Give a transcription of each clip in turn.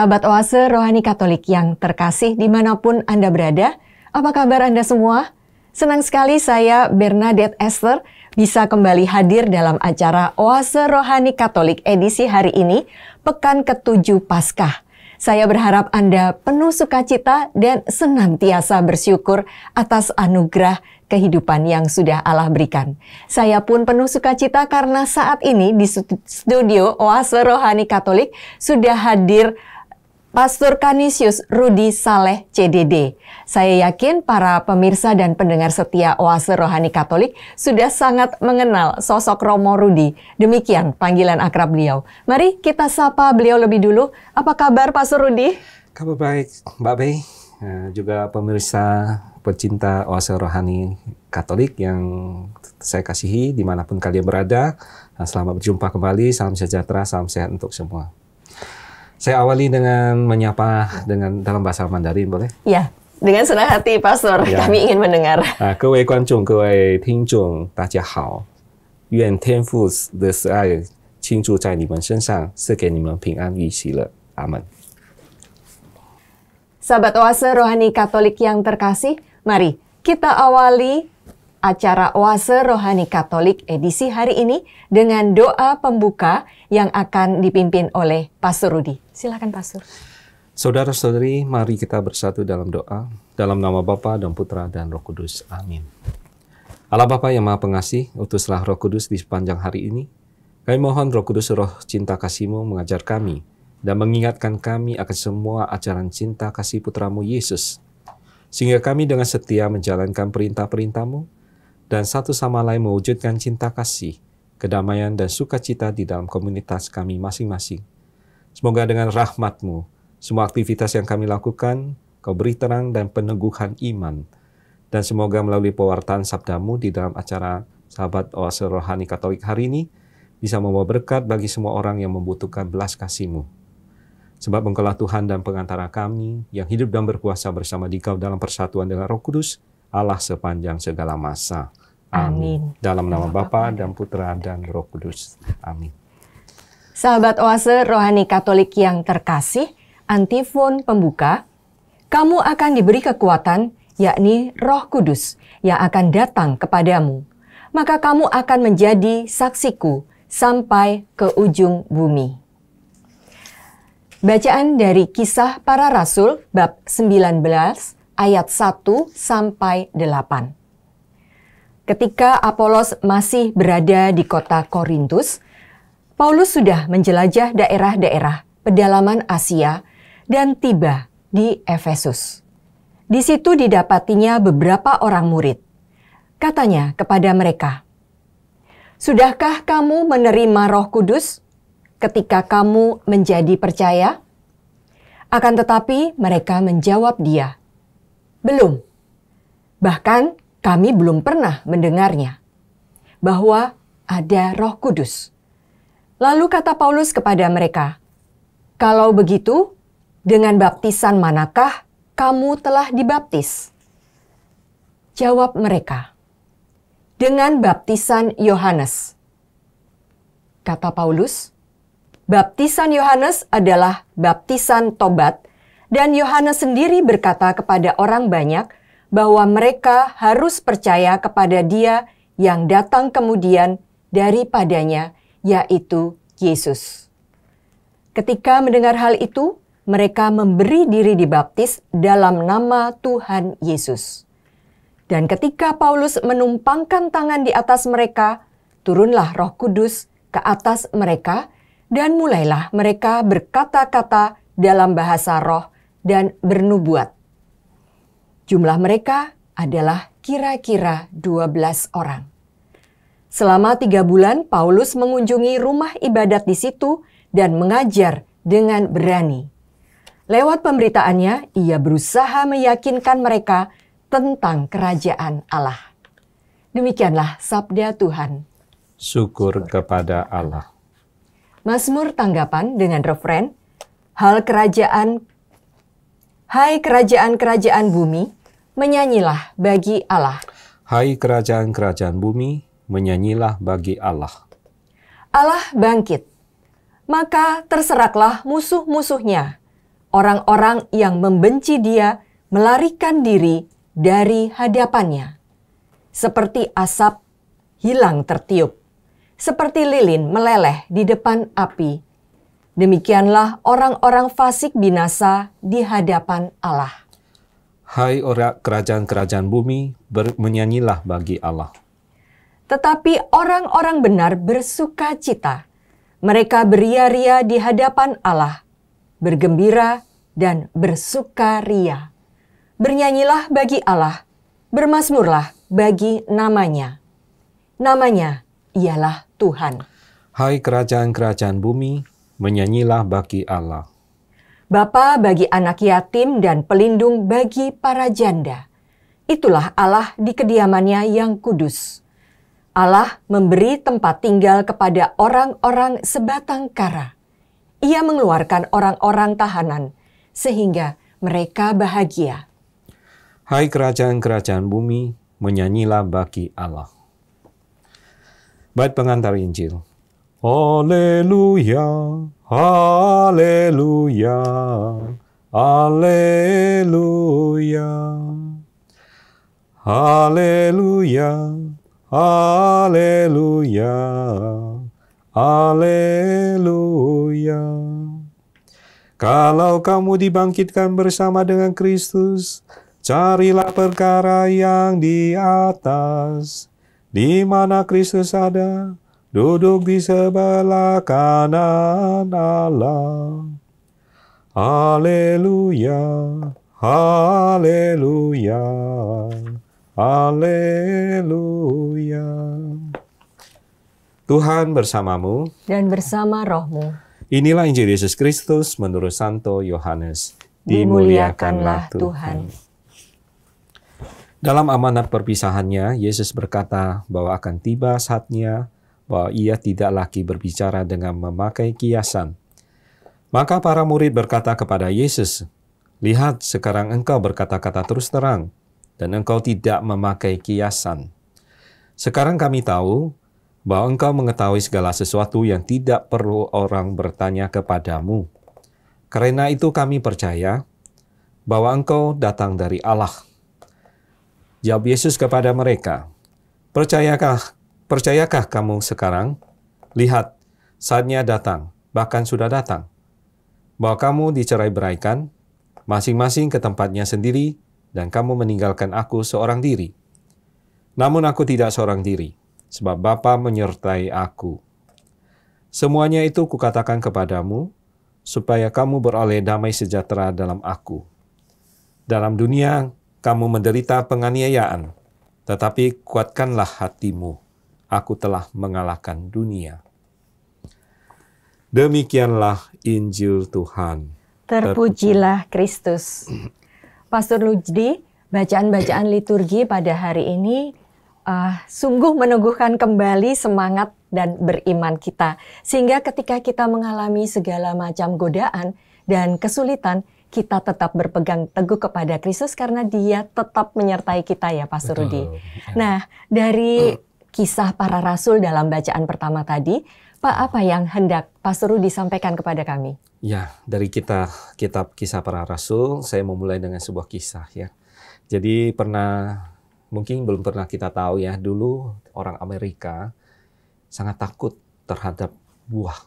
Sahabat Oase Rohani Katolik yang terkasih dimanapun Anda berada, apa kabar Anda semua? Senang sekali saya Bernadette Esther bisa kembali hadir dalam acara Oase Rohani Katolik edisi hari ini, Pekan ke-7 Paskah. Saya berharap Anda penuh sukacita dan senantiasa bersyukur atas anugerah kehidupan yang sudah Allah berikan. Saya pun penuh sukacita karena saat ini di studio Oase Rohani Katolik sudah hadir Pastor Canisius Rudy Saleh CDD. Saya yakin para pemirsa dan pendengar setia Oase Rohani Katolik sudah sangat mengenal sosok Romo Rudy. Demikian panggilan akrab beliau. Mari kita sapa beliau lebih dulu. Apa kabar Pastor Rudy? Kabar baik, Mbak Bey. Juga pemirsa pecinta Oase Rohani Katolik yang saya kasihi dimanapun kalian berada. Selamat berjumpa kembali, salam sejahtera, salam sehat untuk semua. Saya awali dengan menyapa dalam bahasa Mandarin, boleh? Ya, dengan senang hati, Pastor. Ya. Kami ingin mendengar. 各位观众、各位听众，大家好。愿天父的慈爱倾注在你们身上，赐给你们平安与喜乐。阿门。 Sahabat Oase Rohani Katolik yang terkasih, mari kita awali acara Oase Rohani Katolik edisi hari ini dengan doa pembuka yang akan dipimpin oleh Pastor Rudy. Silakan Pastor. Saudara-saudari, mari kita bersatu dalam doa. Dalam nama Bapa dan Putra dan Roh Kudus. Amin. Allah Bapa yang Maha Pengasih, utuslah Roh Kudus di sepanjang hari ini. Kami mohon Roh Kudus, roh cinta kasih-Mu mengajar kami dan mengingatkan kami akan semua ajaran cinta kasih Putramu Yesus. Sehingga kami dengan setia menjalankan perintah-perintah-Mu dan satu sama lain mewujudkan cinta kasih, kedamaian dan sukacita di dalam komunitas kami masing-masing. Semoga dengan rahmat-Mu, semua aktivitas yang kami lakukan, Kau beri terang dan peneguhan iman. Dan semoga melalui pewartaan sabda-Mu di dalam acara Sahabat Oase Rohani Katolik hari ini, bisa membawa berkat bagi semua orang yang membutuhkan belas kasih-Mu. Sebab Engkaulah Tuhan dan pengantara kami, yang hidup dan berkuasa bersama Dikau dalam persatuan dengan Roh Kudus, Allah sepanjang segala masa. Amin. Dalam nama Bapa dan Putra dan Roh Kudus. Amin. Sahabat Oase Rohani Katolik yang terkasih, antifon pembuka, kamu akan diberi kekuatan, yakni Roh Kudus, yang akan datang kepadamu. Maka kamu akan menjadi saksiku sampai ke ujung bumi. Bacaan dari Kisah Para Rasul bab 19 ayat 1 sampai 8. Ketika Apolos masih berada di kota Korintus, Paulus sudah menjelajah daerah-daerah pedalaman Asia dan tiba di Efesus. Di situ didapatinya beberapa orang murid. Katanya kepada mereka, "Sudahkah kamu menerima Roh Kudus ketika kamu menjadi percaya?" Akan tetapi mereka menjawab dia, "Belum. Bahkan kami belum pernah mendengarnya bahwa ada Roh Kudus." Lalu kata Paulus kepada mereka, "Kalau begitu, dengan baptisan manakah kamu telah dibaptis?" Jawab mereka, "Dengan baptisan Yohanes." Kata Paulus, "Baptisan Yohanes adalah baptisan tobat, dan Yohanes sendiri berkata kepada orang banyak bahwa mereka harus percaya kepada Dia yang datang kemudian daripadanya, yaitu Yesus." Ketika mendengar hal itu, mereka memberi diri dibaptis dalam nama Tuhan Yesus. Dan ketika Paulus menumpangkan tangan di atas mereka, turunlah Roh Kudus ke atas mereka, dan mulailah mereka berkata-kata dalam bahasa roh dan bernubuat. Jumlah mereka adalah kira-kira 12 orang. Selama 3 bulan, Paulus mengunjungi rumah ibadat di situ dan mengajar dengan berani. Lewat pemberitaannya, ia berusaha meyakinkan mereka tentang kerajaan Allah. Demikianlah sabda Tuhan. Syukur kepada Allah. Mazmur tanggapan dengan referen, Hai kerajaan-kerajaan bumi, menyanyilah bagi Allah. Hai kerajaan-kerajaan bumi, menyanyilah bagi Allah. Allah bangkit, maka terseraklah musuh-musuhnya. Orang-orang yang membenci Dia melarikan diri dari hadapannya. Seperti asap hilang tertiup, seperti lilin meleleh di depan api. Demikianlah orang-orang fasik binasa di hadapan Allah. Hai orang kerajaan-kerajaan bumi, menyanyilah bagi Allah. Tetapi orang-orang benar bersuka cita. Mereka beria-ria di hadapan Allah, bergembira dan bersukaria. Bernyanyilah bagi Allah, bermazmurlah bagi namanya. Namanya ialah Tuhan. Hai kerajaan-kerajaan bumi, menyanyilah bagi Allah. Bapa bagi anak yatim dan pelindung bagi para janda. Itulah Allah di kediamannya yang kudus. Allah memberi tempat tinggal kepada orang-orang sebatang kara. Ia mengeluarkan orang-orang tahanan sehingga mereka bahagia. Hai kerajaan-kerajaan bumi, menyanyilah bagi Allah. Bait pengantar Injil. Haleluya, haleluya, haleluya, haleluya, haleluya, haleluya. Kalau kamu dibangkitkan bersama dengan Kristus, carilah perkara yang di atas, di mana Kristus ada, duduk di sebelah kanan Allah. Haleluya, haleluya, haleluya. Tuhan bersamamu Dan bersama rohmu. Inilah Injil Yesus Kristus menurut Santo Yohanes. Dimuliakanlah Tuhan. Dalam amanat perpisahannya, Yesus berkata bahwa akan tiba saatnya bahwa ia tidak lagi berbicara dengan memakai kiasan. Maka para murid berkata kepada Yesus, "Lihat, sekarang engkau berkata-kata terus terang, dan engkau tidak memakai kiasan. Sekarang kami tahu bahwa engkau mengetahui segala sesuatu yang tidak perlu orang bertanya kepadamu. Karena itu kami percaya bahwa engkau datang dari Allah." Jawab Yesus kepada mereka, Percayakah kamu sekarang? Lihat, saatnya datang, bahkan sudah datang, bahwa kamu dicerai-beraikan, masing-masing ke tempatnya sendiri, dan kamu meninggalkan aku seorang diri. Namun aku tidak seorang diri, sebab Bapa menyertai aku. Semuanya itu kukatakan kepadamu, supaya kamu beroleh damai sejahtera dalam aku. Dalam dunia, kamu menderita penganiayaan, tetapi kuatkanlah hatimu. Aku telah mengalahkan dunia. Demikianlah Injil Tuhan. Terpujilah Kristus. Pastor Lujdi, bacaan-bacaan liturgi pada hari ini sungguh meneguhkan kembali semangat dan beriman kita. Sehingga ketika kita mengalami segala macam godaan dan kesulitan, kita tetap berpegang teguh kepada Kristus karena Dia tetap menyertai kita ya, Pastor Rudi. Nah, dari kisah para rasul dalam bacaan pertama tadi, Pak, apa yang hendak Pastor Rudi sampaikan kepada kami? Ya, dari kitab Kisah Para Rasul, saya memulai dengan sebuah kisah ya. Jadi mungkin belum pernah kita tahu ya, dulu orang Amerika sangat takut terhadap buah.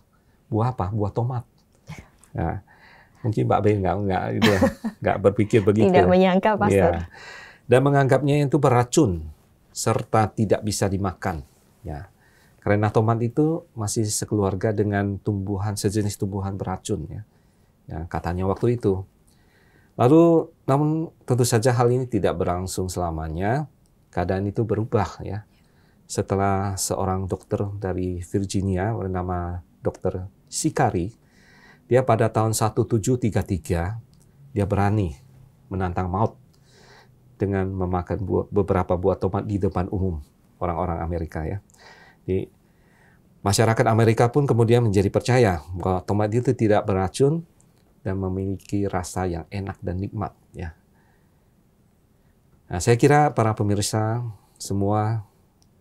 Buah apa? Buah tomat. Nah, mungkin Mbak Ben nggak berpikir begitu. Tidak menyangka, Pastor. Ya. Dan menganggapnya itu beracun serta tidak bisa dimakan. Ya. Karena tomat itu masih sekeluarga dengan sejenis tumbuhan beracun ya. Ya, katanya waktu itu. Lalu, namun tentu saja hal ini tidak berlangsung selamanya. Keadaan itu berubah ya. Setelah seorang dokter dari Virginia bernama Dr. Sikari, dia pada tahun 1733 dia berani menantang maut dengan memakan beberapa buah tomat di depan umum orang-orang Amerika ya. Di masyarakat Amerika pun kemudian menjadi percaya bahwa tomat itu tidak beracun dan memiliki rasa yang enak dan nikmat ya. Nah, saya kira para pemirsa semua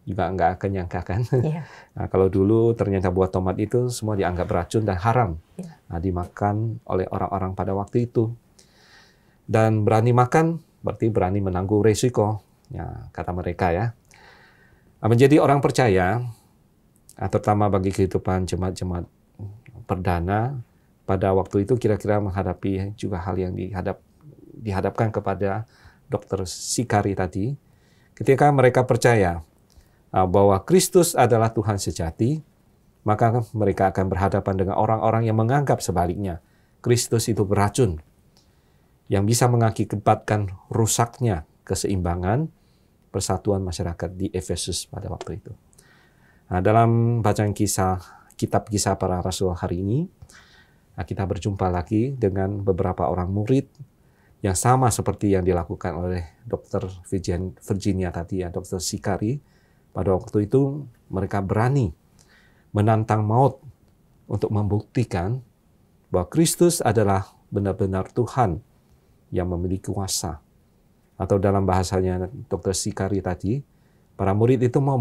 juga nggak akan nyangka kan. Iya. Nah, kalau dulu ternyata buah tomat itu semua dianggap beracun dan haram. Iya. Nah, dimakan oleh orang-orang pada waktu itu. Dan berani makan berarti berani menanggung resiko, ya, kata mereka ya. Menjadi orang percaya, terutama bagi kehidupan jemaat-jemaat perdana, pada waktu itu kira-kira menghadapi juga hal yang dihadapkan kepada Dr. Sikari tadi. Ketika mereka percaya bahwa Kristus adalah Tuhan sejati, maka mereka akan berhadapan dengan orang-orang yang menganggap sebaliknya. Kristus itu beracun, yang bisa mengakibatkan rusaknya keseimbangan persatuan masyarakat di Efesus pada waktu itu. Nah, dalam bacaan kitab kisah para rasul hari ini, kita berjumpa lagi dengan beberapa orang murid yang sama seperti yang dilakukan oleh Dr. Virginia tadi, ya, Dr. Sikari. Pada waktu itu mereka berani menantang maut untuk membuktikan bahwa Kristus adalah benar-benar Tuhan yang memiliki kuasa. Atau dalam bahasanya Dr. Sikari tadi, para murid itu mau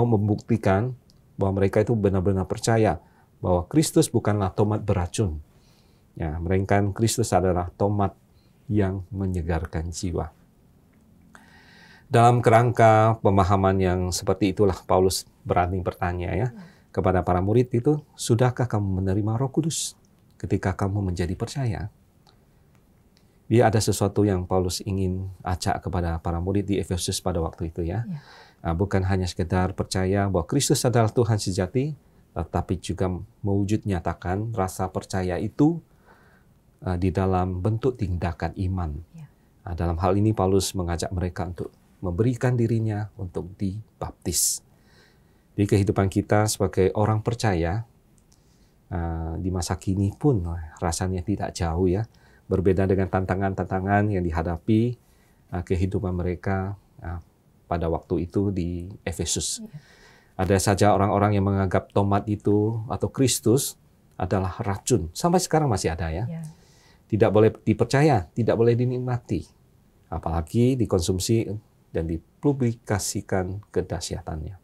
membuktikan bahwa mereka itu benar-benar percaya bahwa Kristus bukanlah tomat beracun. Ya, melainkan Kristus adalah tomat yang menyegarkan jiwa. Dalam kerangka pemahaman yang seperti itulah Paulus berani bertanya ya kepada para murid itu, sudahkah kamu menerima Roh Kudus ketika kamu menjadi percaya? Dia ada sesuatu yang Paulus ingin ajak kepada para murid di Efesus pada waktu itu ya. Bukan hanya sekedar percaya bahwa Kristus adalah Tuhan sejati, tetapi juga mewujud nyatakan rasa percaya itu di dalam bentuk tindakan iman. Dalam hal ini Paulus mengajak mereka untuk memberikan dirinya untuk dibaptis. Di kehidupan kita sebagai orang percaya, di masa kini pun rasanya tidak jauh ya, berbeda dengan tantangan-tantangan yang dihadapi kehidupan mereka pada waktu itu di Efesus. Ada saja orang-orang yang menganggap tomat itu atau Kristus adalah racun. Sampai sekarang masih ada ya. Tidak boleh dipercaya, tidak boleh dinikmati. Apalagi dikonsumsi dan dipublikasikan kedahsyatannya.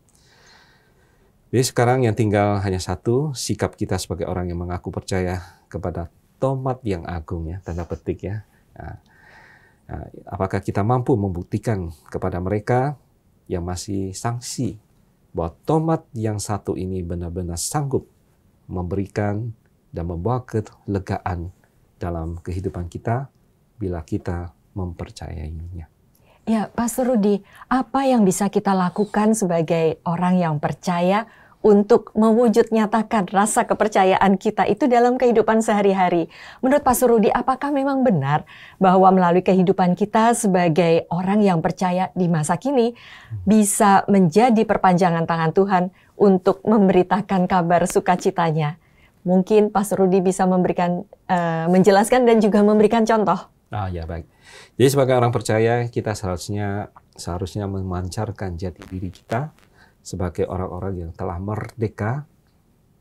Jadi sekarang yang tinggal hanya satu, sikap kita sebagai orang yang mengaku percaya kepada tomat yang agung ya, tanda petik ya. Apakah kita mampu membuktikan kepada mereka yang masih sangsi bahwa tomat yang satu ini benar-benar sanggup memberikan dan membawa kelegaan dalam kehidupan kita bila kita mempercayainya. Ya, Pastor Rudi, apa yang bisa kita lakukan sebagai orang yang percaya untuk mewujud nyatakan rasa kepercayaan kita itu dalam kehidupan sehari-hari? Menurut Pastor Rudi, apakah memang benar bahwa melalui kehidupan kita sebagai orang yang percaya di masa kini bisa menjadi perpanjangan tangan Tuhan untuk memberitakan kabar sukacitanya? Mungkin Pastor Rudi bisa memberikan, menjelaskan dan juga memberikan contoh. Ya baik. Jadi sebagai orang percaya kita seharusnya memancarkan jati diri kita sebagai orang-orang yang telah merdeka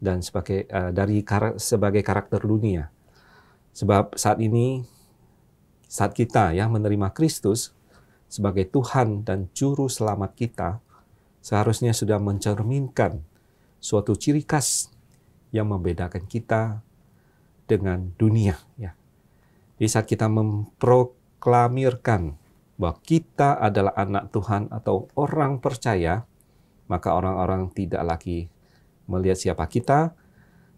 dan sebagai karakter dunia. Sebab saat kita ya menerima Kristus sebagai Tuhan dan Juru Selamat kita, seharusnya sudah mencerminkan suatu ciri khas yang membedakan kita dengan dunia ya. Di saat kita memproklamirkan bahwa kita adalah anak Tuhan atau orang percaya, maka orang-orang tidak lagi melihat siapa kita,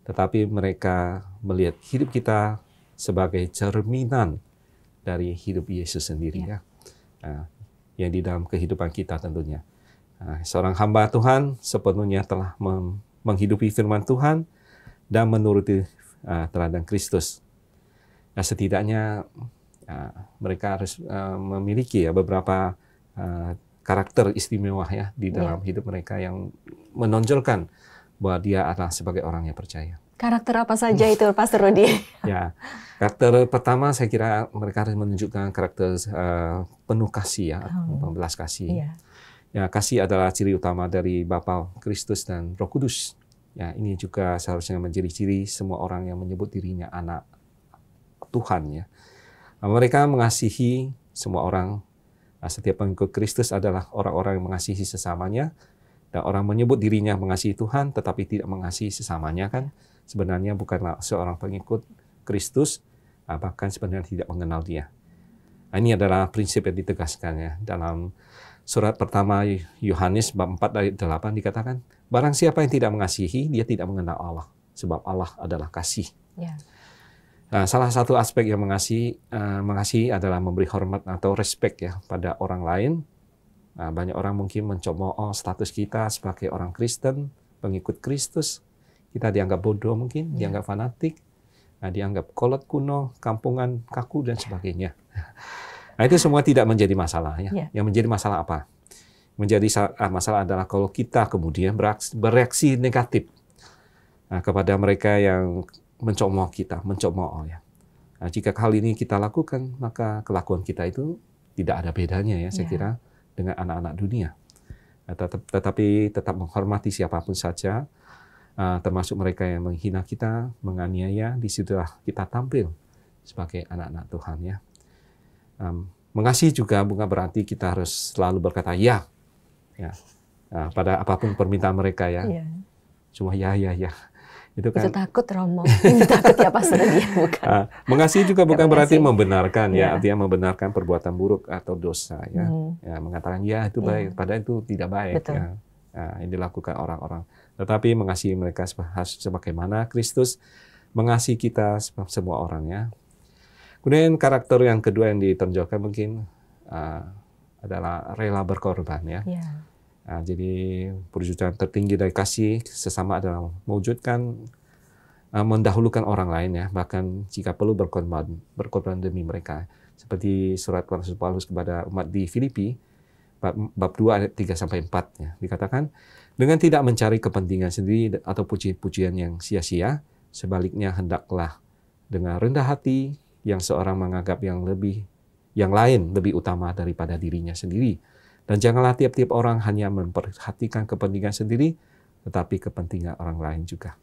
tetapi mereka melihat hidup kita sebagai cerminan dari hidup Yesus sendiri ya. Yang di dalam kehidupan kita tentunya. Seorang hamba Tuhan sepenuhnya telah menghidupi firman Tuhan dan menuruti teladan Kristus. Setidaknya mereka harus memiliki ya beberapa karakter istimewa ya di dalam hidup mereka yang menonjolkan bahwa dia adalah sebagai orang yang percaya. Karakter apa saja itu, Pastor Rudi? Ya, karakter pertama saya kira mereka harus menunjukkan karakter penuh kasih ya, pembelas kasih. Ya, kasih adalah ciri utama dari Bapa, Kristus dan Roh Kudus. Ya, ini juga seharusnya menjadi ciri semua orang yang menyebut dirinya anak Tuhan ya. Mereka mengasihi semua orang. Setiap pengikut Kristus adalah orang-orang yang mengasihi sesamanya Dan orang menyebut dirinya mengasihi Tuhan tetapi tidak mengasihi sesamanya kan sebenarnya bukanlah seorang pengikut Kristus, bahkan sebenarnya tidak mengenal Dia. Nah, ini adalah prinsip yang ditegaskan ya. Dalam surat pertama Yohanes bab 4 ayat 8 dikatakan, barang siapa yang tidak mengasihi, dia tidak mengenal Allah, sebab Allah adalah kasih. Ya. Nah, salah satu aspek yang mengasihi adalah memberi hormat atau respect ya pada orang lain. Nah, banyak orang mungkin mencemooh status kita sebagai orang Kristen, pengikut Kristus. Kita dianggap bodoh mungkin, dianggap fanatik, dianggap kolot kuno, kampungan, kaku, dan sebagainya. Nah, itu semua tidak menjadi masalah. Ya. Yang menjadi masalah apa? Menjadi masalah adalah kalau kita kemudian bereaksi negatif kepada mereka yang mencemooh kita, ya. Nah, jika hal ini kita lakukan, maka kelakuan kita itu tidak ada bedanya ya, saya kira, dengan anak-anak dunia. Tetapi tetap menghormati siapapun saja, termasuk mereka yang menghina kita, menganiaya, disitulah kita tampil sebagai anak-anak Tuhan ya. Mengasihi juga bukan berarti kita harus selalu berkata ya. Pada apapun permintaan mereka ya. Cuma ya. Itu kan. Itu takut Romo. Ini takut ya Pastor dia bukan. Mengasihi juga bukan berarti membenarkan ya, artinya membenarkan perbuatan buruk atau dosa ya. Mengatakan ya itu baik, padahal itu tidak baik ya. Yang dilakukan orang-orang. Tetapi mengasihi mereka sebagaimana Kristus mengasihi kita semua orang ya. Kemudian karakter yang kedua yang ditonjolkan mungkin adalah rela berkorban ya. Jadi perwujudan tertinggi dari kasih sesama adalah mewujudkan mendahulukan orang lain ya, bahkan jika perlu berkorban demi mereka. Seperti surat Paulus kepada umat di Filipi bab 2 ayat 3 sampai 4 ya, dikatakan dengan tidak mencari kepentingan sendiri atau puji-pujian yang sia-sia, sebaliknya hendaklah dengan rendah hati yang seorang menganggap yang lain lebih utama daripada dirinya sendiri. Dan janganlah tiap-tiap orang hanya memperhatikan kepentingan sendiri, tetapi kepentingan orang lain juga.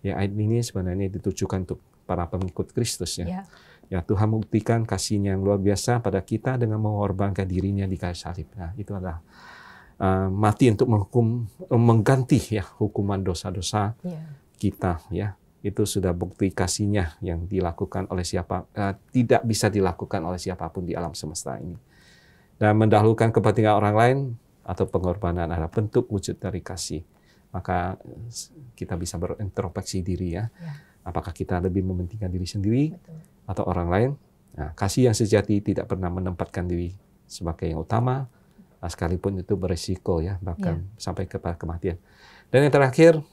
Ya, ayat ini sebenarnya ditujukan untuk para pengikut Kristus ya. Ya, Tuhan membuktikan kasih-Nya yang luar biasa pada kita dengan mengorbankan dirinya di kayu salib. Nah, itu adalah mati untuk mengganti ya hukuman dosa-dosa kita ya. Itu sudah bukti kasih-Nya yang dilakukan oleh tidak bisa dilakukan oleh siapapun di alam semesta ini. Dan mendahulukan kepentingan orang lain atau pengorbanan adalah bentuk wujud dari kasih. Maka kita bisa berintrospeksi diri ya. Apakah kita lebih mementingkan diri sendiri atau orang lain? Nah, kasih yang sejati tidak pernah menempatkan diri sebagai yang utama, sekalipun itu beresiko ya, bahkan sampai kepada kematian. Dan yang terakhir,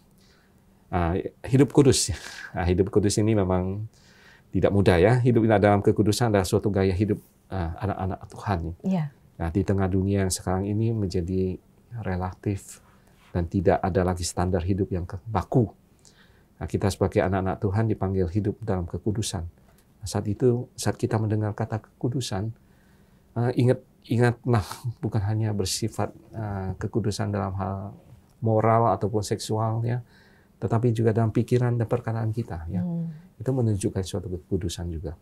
hidup kudus. Hidup kudus ini memang tidak mudah ya. Hidup dalam kekudusan adalah suatu gaya hidup anak-anak Tuhan. Nah, di tengah dunia yang sekarang ini menjadi relatif dan tidak ada lagi standar hidup yang baku. Nah, kita sebagai anak-anak Tuhan dipanggil hidup dalam kekudusan. Nah, saat kita mendengar kata kekudusan, ingatlah bukan hanya bersifat kekudusan dalam hal moral ataupun seksualnya, tetapi juga dalam pikiran dan perkataan kita. Ya. Itu menunjukkan suatu kekudusan juga.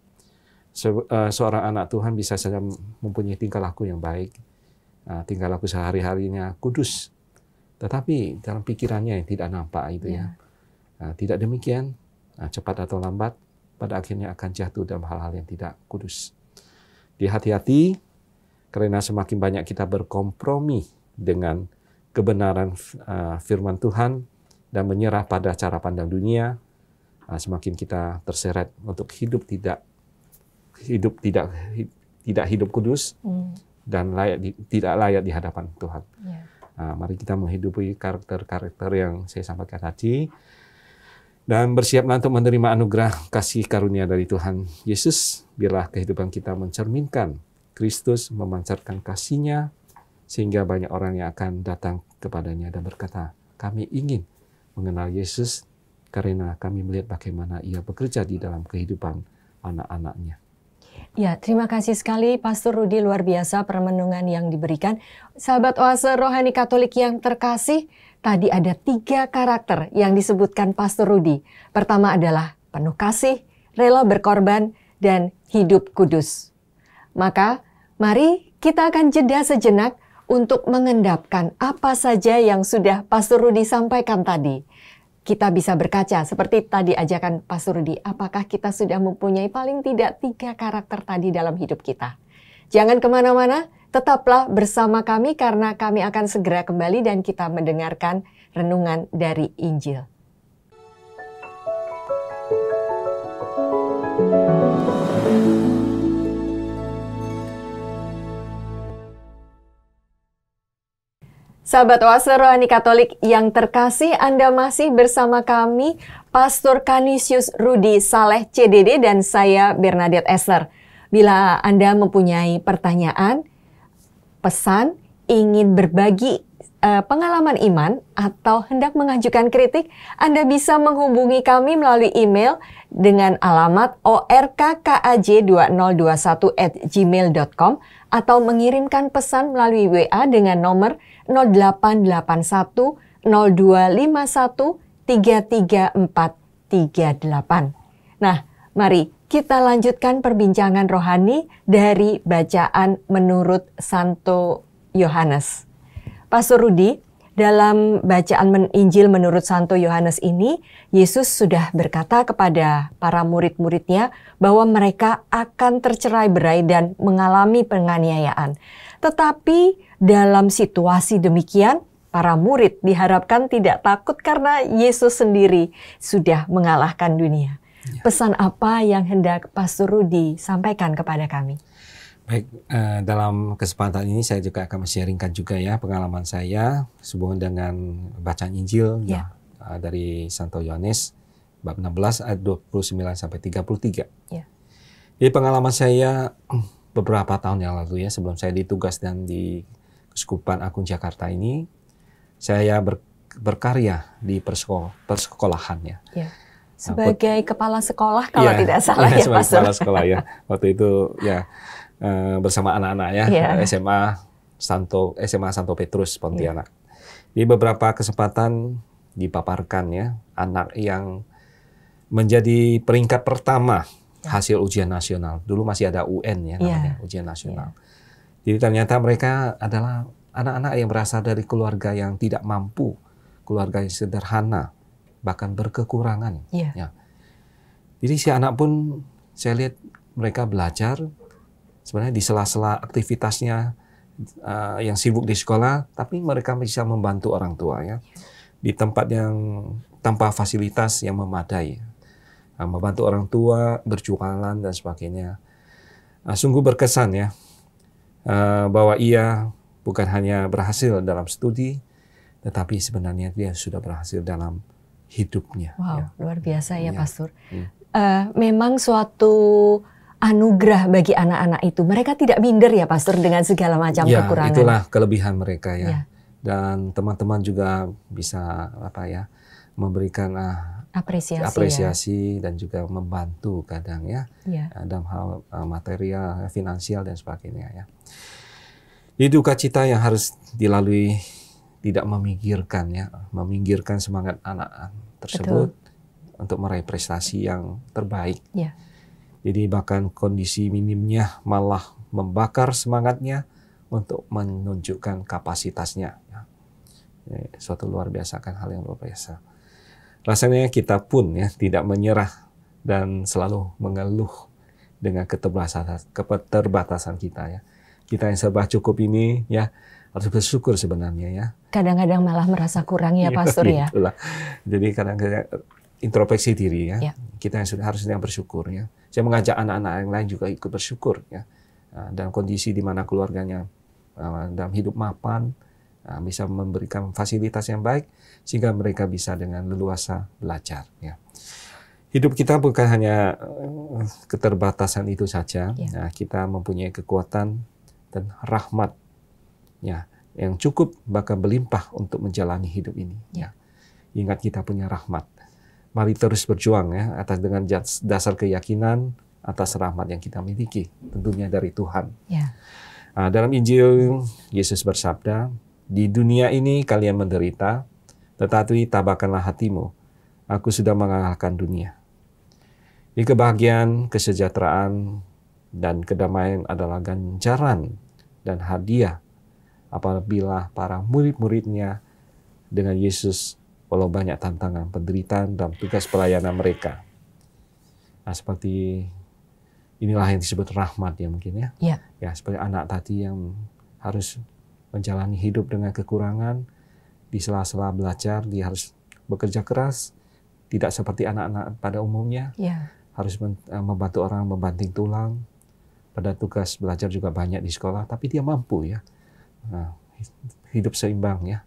Seorang anak Tuhan bisa saja mempunyai tingkah laku yang baik, tingkah laku sehari-harinya kudus, tetapi dalam pikirannya yang tidak nampak itu ya. Tidak demikian, cepat atau lambat, pada akhirnya akan jatuh dalam hal-hal yang tidak kudus. Hati-hati, karena semakin banyak kita berkompromi dengan kebenaran firman Tuhan dan menyerah pada cara pandang dunia, semakin kita terseret untuk hidup tidak hidup kudus dan tidak layak di hadapan Tuhan. Mari kita menghidupi karakter-karakter yang saya sampaikan tadi dan bersiaplah untuk menerima anugerah kasih karunia dari Tuhan Yesus. Biarlah kehidupan kita mencerminkan Kristus, memancarkan kasih-Nya sehingga banyak orang yang akan datang kepadanya dan berkata, kami ingin mengenal Yesus karena kami melihat bagaimana Ia bekerja di dalam kehidupan anak-anak-Nya. Ya, terima kasih sekali Pastor Rudi, luar biasa permenungan yang diberikan. Sahabat Oase Rohani Katolik yang terkasih, tadi ada 3 karakter yang disebutkan Pastor Rudi. Pertama adalah penuh kasih, rela berkorban, dan hidup kudus. Maka, mari kita akan jeda sejenak untuk mengendapkan apa saja yang sudah Pastor Rudi sampaikan tadi. Kita bisa berkaca seperti tadi ajakan Pastor Rudi, apakah kita sudah mempunyai paling tidak 3 karakter tadi dalam hidup kita. Jangan kemana-mana, tetaplah bersama kami karena kami akan segera kembali dan kita mendengarkan renungan dari Injil. Sahabat Oase Rohani Katolik yang terkasih, Anda masih bersama kami, Pastor Canisius Rudi Saleh CDD dan saya Bernadette Esther. Bila Anda mempunyai pertanyaan, pesan, ingin berbagi pengalaman iman, atau hendak mengajukan kritik, Anda bisa menghubungi kami melalui email dengan alamat orkkaj2021@gmail.com atau mengirimkan pesan melalui WA dengan nomor 0881 0251 33438. Nah, mari kita lanjutkan perbincangan rohani dari bacaan menurut Santo Yohanes. Pastor Rudi, dalam bacaan Injil menurut Santo Yohanes ini, Yesus sudah berkata kepada para murid-muridnya bahwa mereka akan tercerai-berai dan mengalami penganiayaan. Tetapi dalam situasi demikian, para murid diharapkan tidak takut karena Yesus sendiri sudah mengalahkan dunia. Pesan apa yang hendak Pastor Rudi sampaikan kepada kami? Baik, dalam kesempatan ini saya juga akan men-sharingkan juga ya pengalaman saya sehubungan dengan bacaan Injil dari Santo Yohanes bab 16 ayat 29 sampai 33. Jadi pengalaman saya beberapa tahun yang lalu ya, sebelum saya ditugaskan di Keuskupan Agung Jakarta ini, saya berkarya di persekolahan ya. Sebagai kepala sekolah kalau tidak salah ya, sebagai Pastor. kepala sekolah ya. Waktu itu ya bersama anak-anak ya, SMA Santo Petrus Pontianak. Di beberapa kesempatan dipaparkan ya, anak yang menjadi peringkat pertama hasil ujian nasional. Dulu masih ada UN ya namanya, ujian nasional. Jadi ternyata mereka adalah anak-anak yang berasal dari keluarga yang tidak mampu, keluarga yang sederhana, bahkan berkekurangan. Ya. Jadi si anak pun saya lihat mereka belajar sebenarnya di sela-sela aktivitasnya yang sibuk di sekolah, tapi mereka bisa membantu orang tua ya di tempat yang tanpa fasilitas yang memadai, membantu orang tua berjualan dan sebagainya. Sungguh berkesan ya bahwa ia bukan hanya berhasil dalam studi, tetapi sebenarnya dia sudah berhasil dalam hidupnya. Wow, luar biasa ya, Pastor. Memang suatu anugerah bagi anak-anak itu. Mereka tidak minder ya, Pastor, dengan segala macam kekurangan. Itulah kelebihan mereka ya. Dan teman-teman juga bisa memberikan apresiasi dan juga membantu kadang ya, dalam hal material, finansial dan sebagainya ya. Jadi duka cita yang harus dilalui tidak meminggirkan semangat anak tersebut untuk meraih prestasi yang terbaik. Jadi bahkan kondisi minimnya malah membakar semangatnya untuk menunjukkan kapasitasnya. Suatu luar biasa kan, hal yang luar biasa. Rasanya kita pun ya tidak menyerah dan selalu mengeluh dengan keterbatasan kita ya. Kita yang serba cukup ini ya harus bersyukur sebenarnya ya. Kadang-kadang malah merasa kurang ya, Pastor ya. Itulah. Jadi kadang-kadang introspeksi diri ya. Kita yang harusnya bersyukur ya. Saya mengajak anak-anak yang lain juga ikut bersyukur ya. Dalam kondisi di mana keluarganya dalam hidup mapan, bisa memberikan fasilitas yang baik sehingga mereka bisa dengan leluasa belajar ya. Hidup kita bukan hanya keterbatasan itu saja. Nah, kita mempunyai kekuatan dan rahmat ya yang cukup bahkan berlimpah untuk menjalani hidup ini ya. Ingat kita punya rahmat. Mari terus berjuang ya atas dengan dasar keyakinan atas rahmat yang kita miliki, tentunya dari Tuhan. Dalam Injil Yesus bersabda, "Di dunia ini kalian menderita, tetapi tabahkanlah hatimu. Aku sudah mengalahkan dunia." Di kebahagiaan, kesejahteraan, dan kedamaian adalah ganjaran dan hadiah apabila para murid-muridnya dengan Yesus walau banyak tantangan, penderitaan, dan tugas pelayanan mereka. Nah, seperti inilah yang disebut rahmat ya mungkin ya. Ya. Ya, seperti anak tadi yang harus menjalani hidup dengan kekurangan, di sela-sela belajar dia harus bekerja keras, tidak seperti anak-anak pada umumnya. Ya. Harus membantu orang membanting tulang. Pada tugas belajar juga banyak di sekolah, tapi dia mampu ya. Nah, hidup seimbang ya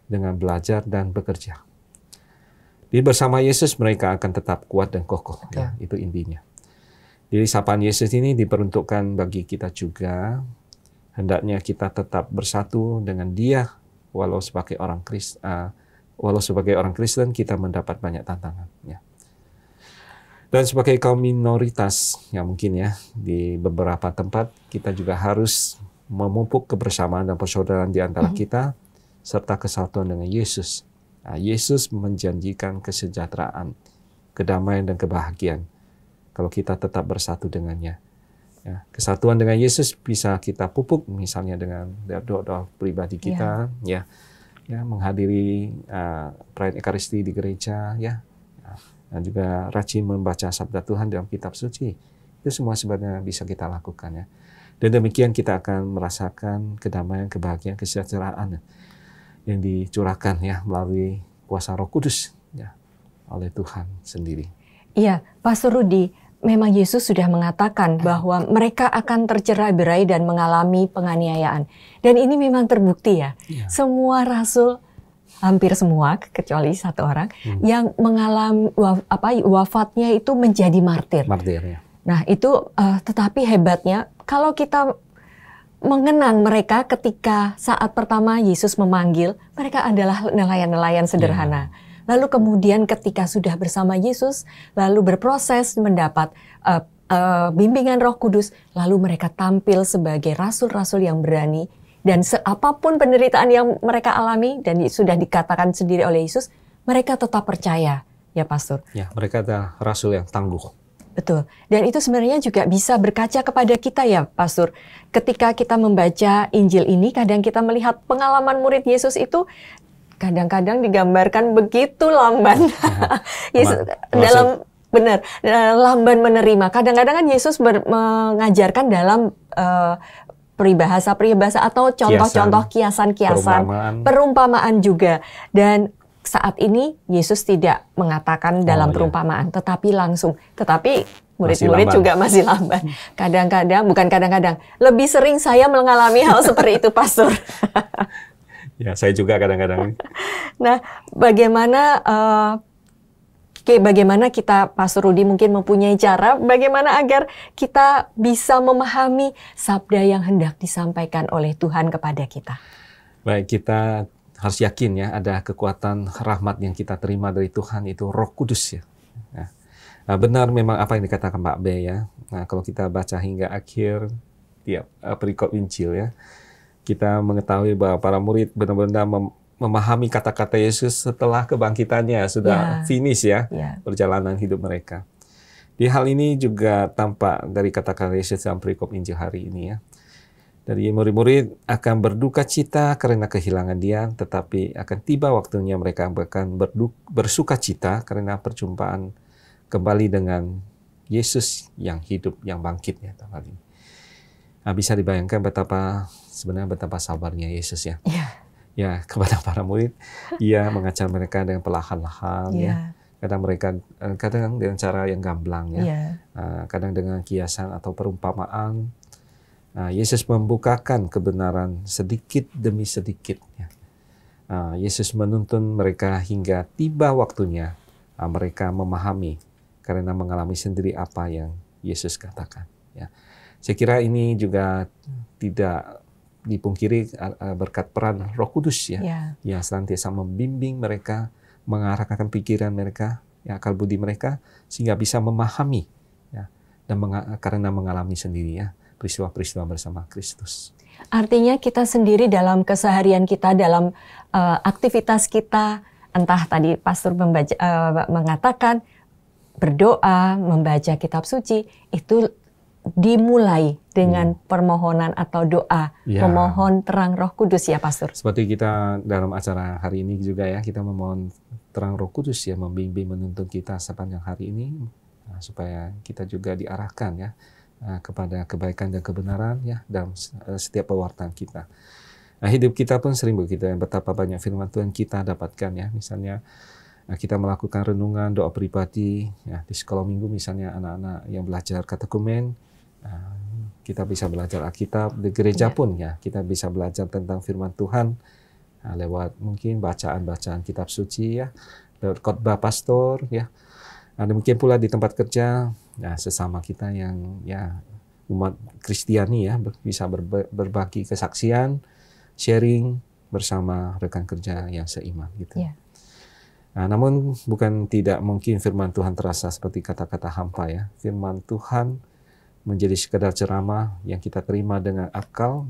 dengan belajar dan bekerja. Di bersama Yesus mereka akan tetap kuat dan kokoh. Ya, itu intinya. Jadi sapaan Yesus ini diperuntukkan bagi kita juga. Hendaknya kita tetap bersatu dengan Dia, walau sebagai orang Kristen kita mendapat banyak tantangan. Ya. Dan sebagai kaum minoritas, ya mungkin ya, di beberapa tempat kita juga harus memupuk kebersamaan dan persaudaraan di antara kita, serta kesatuan dengan Yesus. Nah, Yesus menjanjikan kesejahteraan, kedamaian, dan kebahagiaan kalau kita tetap bersatu dengannya. Ya, kesatuan dengan Yesus bisa kita pupuk, misalnya dengan doa-doa pribadi kita, ya menghadiri perayaan Ekaristi di gereja, ya. Dan juga rajin membaca sabda Tuhan dalam kitab suci. Itu semua sebenarnya bisa kita lakukan ya. Dan demikian kita akan merasakan kedamaian, kebahagiaan, kesejahteraan yang dicurahkan ya melalui kuasa Roh Kudus ya oleh Tuhan sendiri. Iya, Pastor Rudi, memang Yesus sudah mengatakan bahwa mereka akan tercerai-berai dan mengalami penganiayaan. Dan ini memang terbukti ya. Semua rasul, hampir semua kecuali satu orang yang mengalami wafatnya itu menjadi martir. Martir ya. Nah itu tetapi hebatnya kalau kita mengenang mereka ketika saat pertama Yesus memanggil, mereka adalah nelayan-nelayan sederhana. Lalu kemudian ketika sudah bersama Yesus, lalu berproses mendapat bimbingan Roh Kudus, lalu mereka tampil sebagai rasul-rasul yang berani. Dan apapun penderitaan yang mereka alami dan sudah dikatakan sendiri oleh Yesus, mereka tetap percaya, ya Pastor. Ya, mereka adalah rasul yang tangguh. Betul. Dan itu sebenarnya juga bisa berkaca kepada kita ya, Pastor. Ketika kita membaca Injil ini, kadang kita melihat pengalaman murid Yesus itu kadang-kadang digambarkan begitu lamban. Yesus dalam lamban menerima. Kadang-kadang kan Yesus mengajarkan dalam peribahasa atau contoh-contoh kiasan-kiasan, perumpamaan juga. Dan saat ini Yesus tidak mengatakan dalam perumpamaan, tetapi langsung. Tetapi murid-murid juga masih lamban. Kadang-kadang, bukan kadang-kadang, lebih sering saya mengalami hal seperti itu, Pastor. Ya, saya juga kadang-kadang. Nah, bagaimana kita, Pastor Rudi, mungkin mempunyai cara bagaimana agar kita bisa memahami sabda yang hendak disampaikan oleh Tuhan kepada kita. Baik, kita harus yakin ya ada kekuatan rahmat yang kita terima dari Tuhan, itu Roh Kudus ya. Nah, benar memang apa yang dikatakan Mbak B ya. Nah, kalau kita baca hingga akhir tiap perikop Injil ya, kita mengetahui bahwa para murid benar-benar memahami kata-kata Yesus setelah kebangkitannya, sudah finish ya perjalanan hidup mereka. Di hal ini juga tampak dari kata-kata Yesus dalam perikop Injil hari ini ya. Dari murid-murid akan berduka cita karena kehilangan Dia, tetapi akan tiba waktunya mereka akan bersuka cita karena perjumpaan kembali dengan Yesus yang hidup, yang bangkit ya. Nah, bisa dibayangkan betapa sabarnya Yesus ya. Ya, kepada para murid, Ia mengajar mereka dengan perlahan-lahan ya. Kadang dengan cara yang gamblang ya. Kadang dengan kiasan atau perumpamaan. Yesus membukakan kebenaran sedikit demi sedikit ya. Yesus menuntun mereka hingga tiba waktunya mereka memahami karena mengalami sendiri apa yang Yesus katakan ya. Saya kira ini juga tidak dipungkiri berkat peran Roh Kudus ya, yang senantiasa membimbing mereka, mengarahkan pikiran mereka, akal budi mereka, sehingga bisa memahami ya, dan karena mengalami sendiri ya peristiwa-peristiwa bersama Kristus. Artinya kita sendiri dalam keseharian kita, dalam aktivitas kita, entah tadi Pastor mengatakan berdoa, membaca kitab suci, itu dimulai dengan permohonan atau doa memohon terang Roh Kudus ya Pastor. Seperti kita dalam acara hari ini juga ya, kita memohon terang Roh Kudus ya, membimbing menuntun kita sepanjang hari ini supaya kita juga diarahkan ya kepada kebaikan dan kebenaran ya dalam setiap pewartaan kita. Nah, hidup kita pun sering begitu ya, betapa banyak firman Tuhan kita dapatkan ya, misalnya kita melakukan renungan, doa pribadi ya, di sekolah minggu misalnya anak-anak yang belajar katekumen, kita bisa belajar Alkitab, di gereja pun ya kita bisa belajar tentang firman Tuhan lewat mungkin bacaan-bacaan kitab suci ya, lewat khotbah pastor ya. Demikian pula di tempat kerja, sesama kita yang ya umat Kristiani ya bisa berbagi kesaksian, sharing bersama rekan kerja yang seiman gitu. Yeah. Namun bukan tidak mungkin firman Tuhan terasa seperti kata-kata hampa ya. Firman Tuhan menjadi sekedar ceramah yang kita terima dengan akal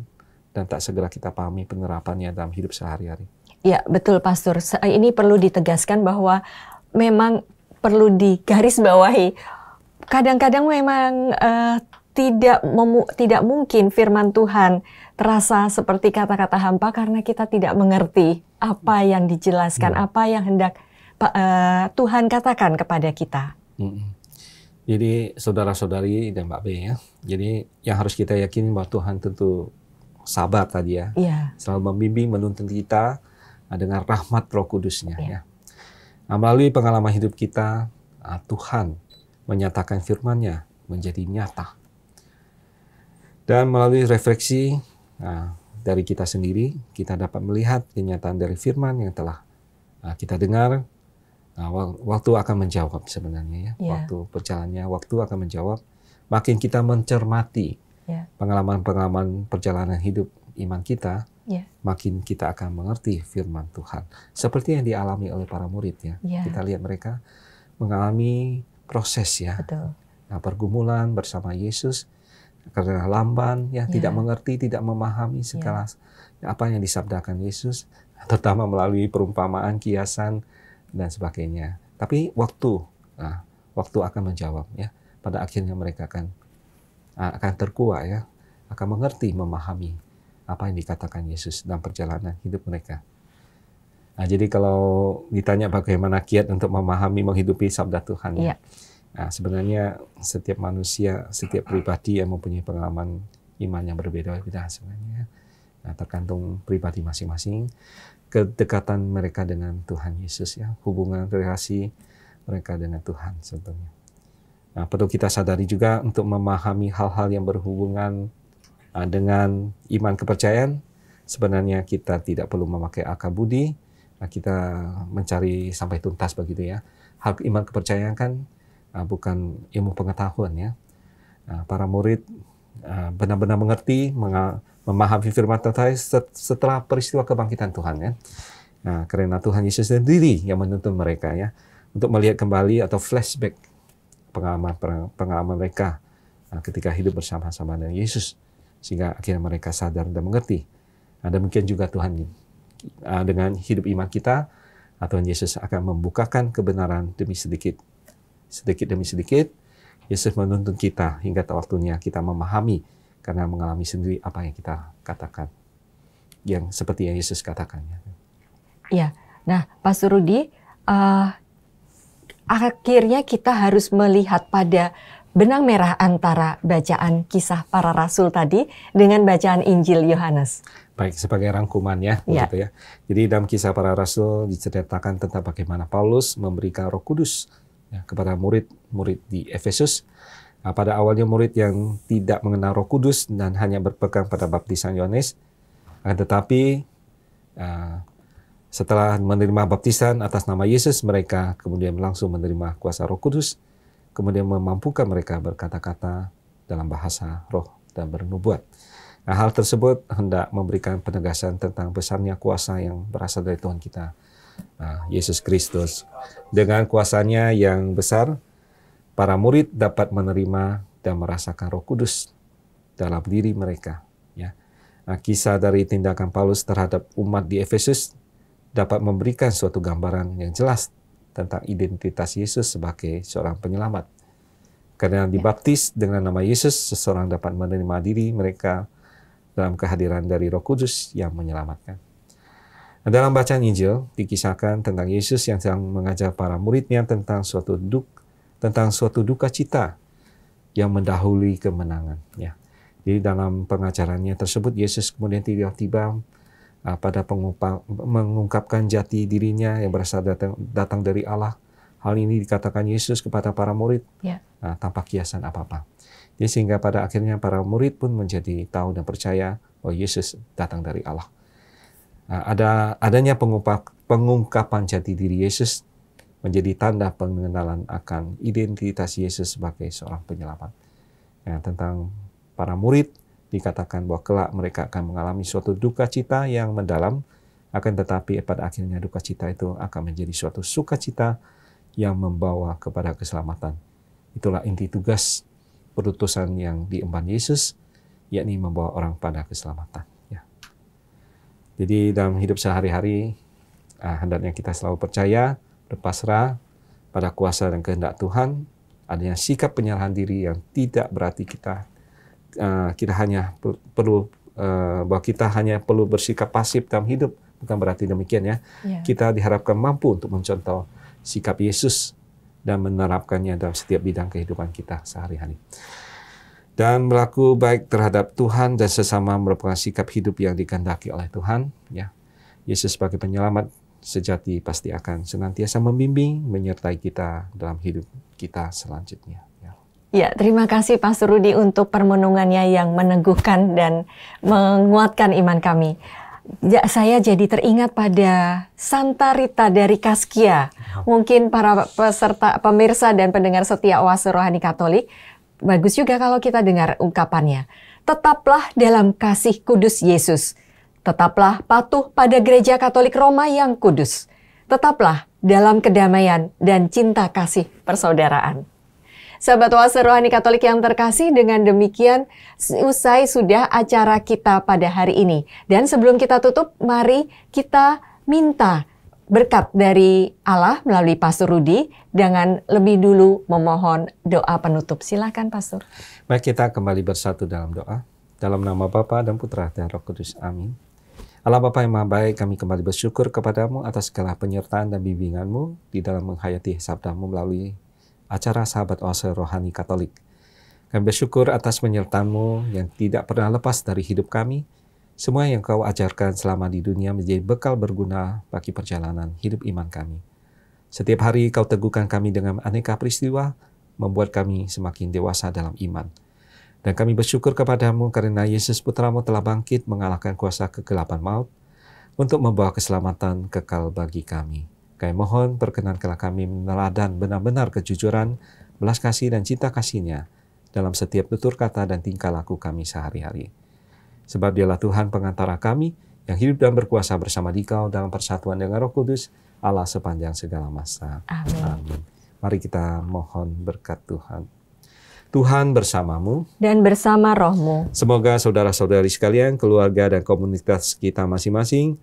dan tak segera kita pahami penerapannya dalam hidup sehari-hari. Ya, betul Pastor. Ini perlu ditegaskan bahwa memang perlu digarisbawahi. Kadang-kadang memang tidak mungkin firman Tuhan terasa seperti kata-kata hampa karena kita tidak mengerti apa yang dijelaskan, apa yang hendak Tuhan katakan kepada kita. Jadi saudara-saudari dan Mbak B ya, jadi yang harus kita yakini bahwa Tuhan tentu sabar tadi ya, selalu membimbing menuntun kita dengan rahmat Roh Kudus-Nya ya. Melalui pengalaman hidup kita, Tuhan menyatakan firman-Nya menjadi nyata. Dan melalui refleksi dari kita sendiri, kita dapat melihat kenyataan dari firman yang telah kita dengar. Waktu akan menjawab sebenarnya ya. Waktu berjalannya, waktu akan menjawab. Makin kita mencermati pengalaman-pengalaman perjalanan hidup iman kita, makin kita akan mengerti firman Tuhan. Seperti yang dialami oleh para murid ya. Kita lihat mereka mengalami proses ya. Pergumulan bersama Yesus karena lamban ya, tidak mengerti, tidak memahami segala apa yang disabdakan Yesus, terutama melalui perumpamaan, kiasan dan sebagainya. Tapi waktu akan menjawab ya. Pada akhirnya mereka akan terkuat ya, akan mengerti, memahami apa yang dikatakan Yesus dalam perjalanan hidup mereka. Jadi kalau ditanya bagaimana kiat untuk memahami, menghidupi sabda Tuhan ya. Sebenarnya setiap manusia, setiap pribadi yang mempunyai pengalaman iman yang berbeda-beda sebenarnya. Tergantung pribadi masing-masing, kedekatan mereka dengan Tuhan Yesus ya, hubungan relasi mereka dengan Tuhan sebetulnya. Perlu kita sadari juga untuk memahami hal-hal yang berhubungan dengan iman kepercayaan, sebenarnya kita tidak perlu memakai akal budi, kita mencari sampai tuntas begitu ya. Hal iman kepercayaan kan bukan ilmu pengetahuan ya. Para murid benar-benar mengerti, memahami firman Tuhan setelah peristiwa kebangkitan Tuhan ya. Karena Tuhan Yesus sendiri yang menuntun mereka ya untuk melihat kembali atau flashback pengalaman mereka ketika hidup bersama-sama dengan Yesus, sehingga akhirnya mereka sadar dan mengerti. Demikian juga Tuhan dengan hidup iman kita, Tuhan Yesus akan membukakan kebenaran demi sedikit demi sedikit. Yesus menuntun kita hingga waktunya kita memahami karena mengalami sendiri apa yang kita katakan, yang seperti yang Yesus katakan. Ya, nah Pastor Rudi, akhirnya kita harus melihat pada benang merah antara bacaan kisah para rasul tadi dengan bacaan Injil Yohanes. Baik, sebagai rangkuman ya, begitu ya. Jadi dalam kisah para rasul diceritakan tentang bagaimana Paulus memberikan Roh Kudus ya, kepada murid-murid di Efesus. Pada awalnya murid yang tidak mengenal Roh Kudus dan hanya berpegang pada baptisan Yohanes, tetapi setelah menerima baptisan atas nama Yesus, mereka kemudian langsung menerima kuasa Roh Kudus, kemudian memampukan mereka berkata-kata dalam bahasa roh dan bernubuat. Hal tersebut hendak memberikan penegasan tentang besarnya kuasa yang berasal dari Tuhan kita, Yesus Kristus. Dengan kuasanya yang besar, para murid dapat menerima dan merasakan Roh Kudus dalam diri mereka. Ya. Kisah dari tindakan Paulus terhadap umat di Efesus dapat memberikan suatu gambaran yang jelas tentang identitas Yesus sebagai seorang penyelamat. Karena dibaptis dengan nama Yesus, seseorang dapat menerima diri mereka dalam kehadiran dari Roh Kudus yang menyelamatkan. Dalam bacaan Injil dikisahkan tentang Yesus yang sedang mengajar para muridnya tentang suatu duka cita yang mendahului kemenangan. Ya. Jadi dalam pengajarannya tersebut Yesus kemudian tiba-tiba pada mengungkapkan jati dirinya yang berasal datang dari Allah. Hal ini dikatakan Yesus kepada para murid tanpa kiasan apa-apa. Jadi sehingga pada akhirnya para murid pun menjadi tahu dan percaya bahwa Yesus datang dari Allah. Adanya pengungkapan jati diri Yesus menjadi tanda pengenalan akan identitas Yesus sebagai seorang penyelamat. Tentang para murid dikatakan bahwa kelak mereka akan mengalami suatu duka cita yang mendalam, akan tetapi pada akhirnya duka cita itu akan menjadi suatu sukacita yang membawa kepada keselamatan. Itulah inti tugas perutusan yang diemban Yesus, yakni membawa orang pada keselamatan. Ya. Jadi dalam hidup sehari-hari, hendaknya kita selalu percaya, berpasrah pada kuasa dan kehendak Tuhan, adanya sikap penyerahan diri yang tidak berarti kita hanya perlu bahwa kita hanya perlu bersikap pasif dalam hidup, bukan berarti demikian ya. Kita diharapkan mampu untuk mencontoh sikap Yesus dan menerapkannya dalam setiap bidang kehidupan kita sehari-hari. Dan berlaku baik terhadap Tuhan dan sesama merupakan sikap hidup yang dikehendaki oleh Tuhan. Ya, Yesus sebagai penyelamat sejati pasti akan senantiasa membimbing, menyertai kita dalam hidup kita selanjutnya. Ya, terima kasih Pastor Rudi untuk permenungannya yang meneguhkan dan menguatkan iman kami. Ya, saya jadi teringat pada Santa Rita dari Kaskia. Mungkin para pemirsa dan pendengar setia Oase Rohani Katolik, bagus juga kalau kita dengar ungkapannya. Tetaplah dalam kasih kudus Yesus. Tetaplah patuh pada Gereja Katolik Roma yang kudus. Tetaplah dalam kedamaian dan cinta kasih persaudaraan. Sahabat Oase Rohani Katolik yang terkasih, dengan demikian usai sudah acara kita pada hari ini. Dan sebelum kita tutup, mari kita minta berkat dari Allah melalui Pastor Rudi dengan lebih dulu memohon doa penutup. Silakan Pastor. Baik, kita kembali bersatu dalam doa. Dalam nama Bapa dan Putra dan Roh Kudus. Amin. Allah Bapa yang Maha Baik, kami kembali bersyukur kepadamu atas segala penyertaan dan bimbinganmu di dalam menghayati sabdamu melalui acara Sahabat Oase Rohani Katolik. Kami bersyukur atas penyertaan-Mu yang tidak pernah lepas dari hidup kami. Semua yang Kau ajarkan selama di dunia menjadi bekal berguna bagi perjalanan hidup iman kami. Setiap hari Kau teguhkan kami dengan aneka peristiwa, membuat kami semakin dewasa dalam iman. Dan kami bersyukur kepadamu karena Yesus Putra-Mu telah bangkit mengalahkan kuasa kegelapan maut untuk membawa keselamatan kekal bagi kami. Kami mohon perkenankanlah kami meneladan benar-benar kejujuran, belas kasih dan cinta kasih-Nya dalam setiap tutur kata dan tingkah laku kami sehari-hari. Sebab Dialah Tuhan pengantara kami yang hidup dan berkuasa bersama Dikau dalam persatuan dengan Roh Kudus, Allah sepanjang segala masa. Amin. Amin. Mari kita mohon berkat Tuhan. Tuhan bersamamu dan bersama rohmu. Semoga saudara-saudari sekalian, keluarga dan komunitas kita masing-masing,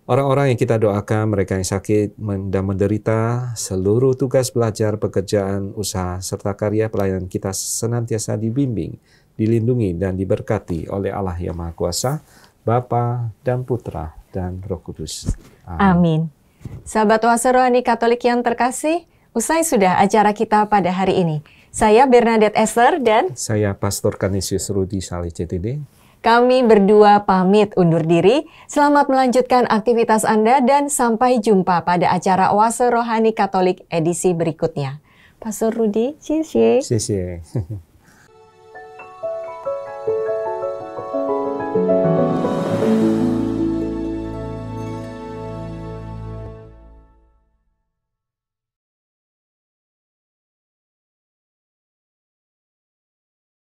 orang-orang yang kita doakan, mereka yang sakit dan menderita, seluruh tugas belajar, pekerjaan, usaha, serta karya pelayanan kita senantiasa dibimbing, dilindungi, dan diberkati oleh Allah yang Maha Kuasa, Bapa dan Putra dan Roh Kudus. Amin. Sahabat Oase Rohani Katolik yang terkasih, usai sudah acara kita pada hari ini. Saya Bernadette Esther dan saya Pastor Canisius Rudi Saleh CTD. Kami berdua pamit undur diri. Selamat melanjutkan aktivitas Anda dan sampai jumpa pada acara Oase Rohani Katolik edisi berikutnya. Pastor Rudi, cici. Cici.